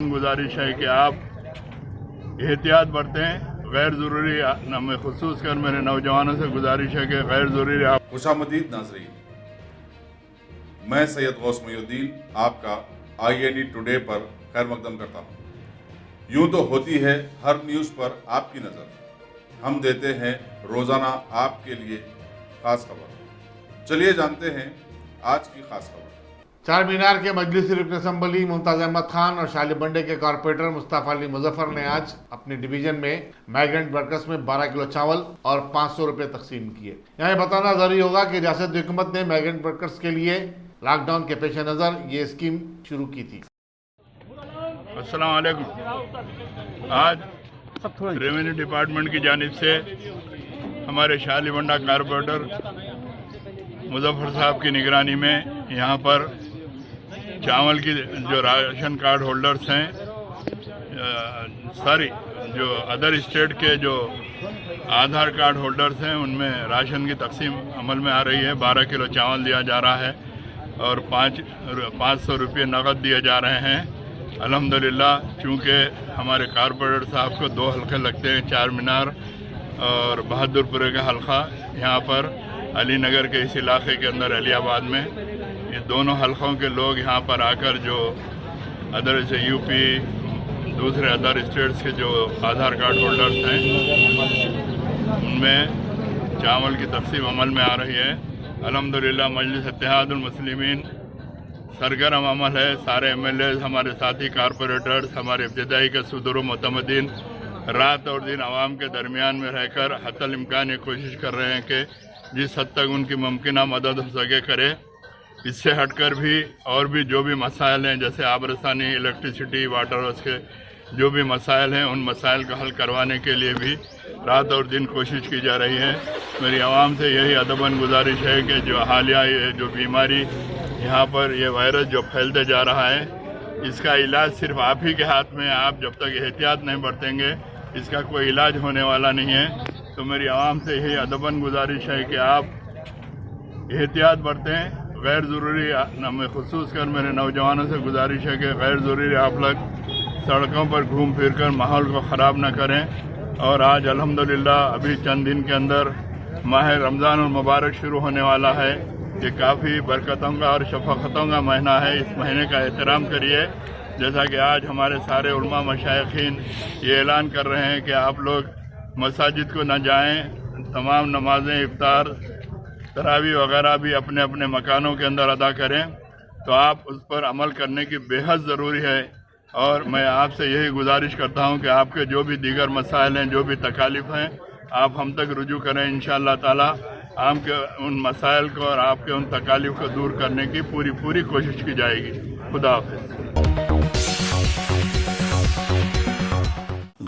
गुजारिश है कि आप एहतियात बरतें। गैर ज़रूरी में खुसूस कर मेरे नौजवानों से गुजारिश है कि गैर ज़रूरी आप खुशामदीद नाज़रीन, मैं सैयद गौस मोइनुद्दीन आपका INE टुडे पर खैर मकदम करता हूँ। यूँ तो होती है हर न्यूज़ पर आपकी नज़र, हम देते हैं रोज़ाना आपके लिए खास खबर। चलिए जानते हैं आज की खास खबर। चार मीनार के मजलिसी रुकन असम्बली मुमताज अहमद खान और शाली बंडे के कॉर्पोरेटर मुस्तफा अली मुजफ्फर ने आज अपने डिवीजन में माइग्रेंट वर्कर्स में 12 किलो चावल और 500 रुपए तकसीम किए। यहाँ बताना जरूरी होगा कि रियासत हुकूमत ने माइग्रेंट वर्कर्स के लिए लॉकडाउन के पेश नज़र ये स्कीम शुरू की थी। अस्सलाम वालेकुम। आज रेवेन्यू डिपार्टमेंट की जानिब से हमारे शाली बंडा कॉर्पोरेटर मुजफ्फर साहब की निगरानी में यहाँ पर चावल की जो राशन कार्ड होल्डर्स हैं, सारी जो अदर स्टेट के जो आधार कार्ड होल्डर्स हैं, उनमें राशन की तकसीम अमल में आ रही है। 12 किलो चावल दिया जा रहा है और 500 रुपये नकद दिए जा रहे हैं। अल्हम्दुलिल्लाह, चूँकि हमारे कॉर्पोरेटर साहब को 2 हल्के लगते हैं, चार मीनार और बहादुरपुरे का हल्का, यहाँ पर अली नगर के इस इलाके के अंदर अलियाबाद में, ये दोनों हल्कों के लोग यहाँ पर आकर जो अदर से यूपी दूसरे अदर स्टेट्स के जो आधार कार्ड होल्डर्स हैं, उनमें चावल की तकसीम अमल में आ रही है। अल्हम्दुलिल्लाह, मजलिस इत्तेहादुल मुस्लिमीन सरगर्म अमल है। सारे MLA, हमारे साथी कॉर्पोरेटर्स, हमारे इब्तिदाई के सुदूर मुतमदीन रात और दिन आवाम के दरमियान में रहकर हत्तल इम्कान ये कोशिश कर रहे हैं कि जिस हद तक उनकी मुमकिन मदद हो सके करे। इससे हटकर भी और भी जो भी मसाइल हैं, जैसे आबरसानी, इलेक्ट्रिसिटी, वाटर वर्क्स के जो भी मसाइल हैं, उन मसाइल को हल करवाने के लिए भी रात और दिन कोशिश की जा रही है। मेरी आवाम से यही अदबन गुजारिश है कि जो हालिया ये जो बीमारी यहाँ पर ये वायरस जो फैलते जा रहा है, इसका इलाज सिर्फ आप ही के हाथ में है। आप जब तक एहतियात नहीं बरतेंगे, इसका कोई इलाज होने वाला नहीं है। तो मेरी आवाम से यही अदबन गुजारिश है कि आप एहतियात बरतें। गैर ज़रूरी में खुसूस कर मेरे नौजवानों से गुजारिश है कि गैर ज़रूरी आप लोग सड़कों पर घूम फिर कर माहौल को ख़राब न करें। और आज अल्हम्दुलिल्लाह अभी चंद दिन के अंदर माह रमज़ान और मुबारक शुरू होने वाला है। ये काफ़ी बरकतों का और शफ़क़तों का महीना है। इस महीने का एहतराम करिए। जैसा कि आज हमारे सारे उलमा मशाइखीन ये ऐलान कर रहे हैं कि आप लोग मसाजिद को न जाएं, तमाम नमाजें, इफ्तार, तरावी वगैरह भी अपने अपने मकानों के अंदर अदा करें। तो आप उस पर अमल करने की बेहद ज़रूरी है। और मैं आपसे यही गुजारिश करता हूं कि आपके जो भी दीगर मसाइल हैं, जो भी तकालीफ हैं, आप हम तक रुजू करें। इंशाअल्लाह ताला आपके उन मसाइल को और आपके उन तकालीफ को दूर करने की पूरी कोशिश की जाएगी। खुदा हाफिज़।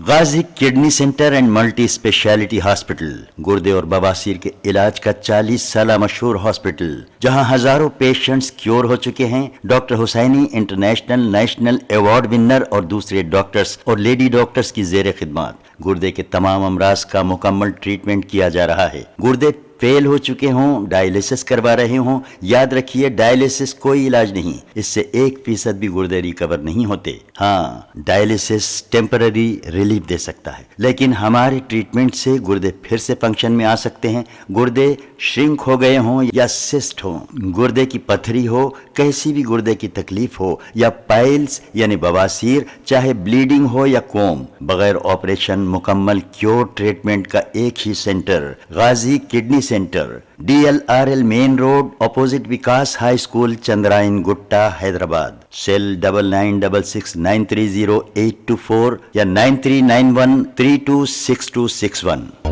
Ghazi kidney centre and multi speciality hospital, गुर्दे और बवासीर के इलाज का 40 साल मशहूर हॉस्पिटल, जहां हजारों पेशेंट्स क्योर हो चुके हैं। Doctor Husaini international national award winner और दूसरे डॉक्टर्स और लेडी डॉक्टर्स की जेर खिदमत गुर्दे के तमाम अमराज का मुकम्मल ट्रीटमेंट किया जा रहा है। गुर्दे फेल हो चुके हों, डायलिसिस करवा रहे हों, याद रखिए डायलिसिस कोई इलाज नहीं, इससे 1% भी गुर्दे रिकवर नहीं होते। हाँ, डायलिसिस टेम्पररी रिलीफ दे सकता है, लेकिन हमारे ट्रीटमेंट से गुर्दे फिर से फंक्शन में आ सकते हैं। गुर्दे श्रिंक हो गए हों या सिस्ट हो, गुर्दे की पथरी हो, कैसी भी गुर्दे की तकलीफ हो, या पाइल्स यानी बवासीर, चाहे ब्लीडिंग हो या कोम, बगैर ऑपरेशन मुकम्मल क्योर ट्रीटमेंट का एक ही centre, Ghazi kidney centre, DLRL main road, opposite Vikas high school, Chandrayangutta, Hyderabad. Cell 9966930824 या 9391326261।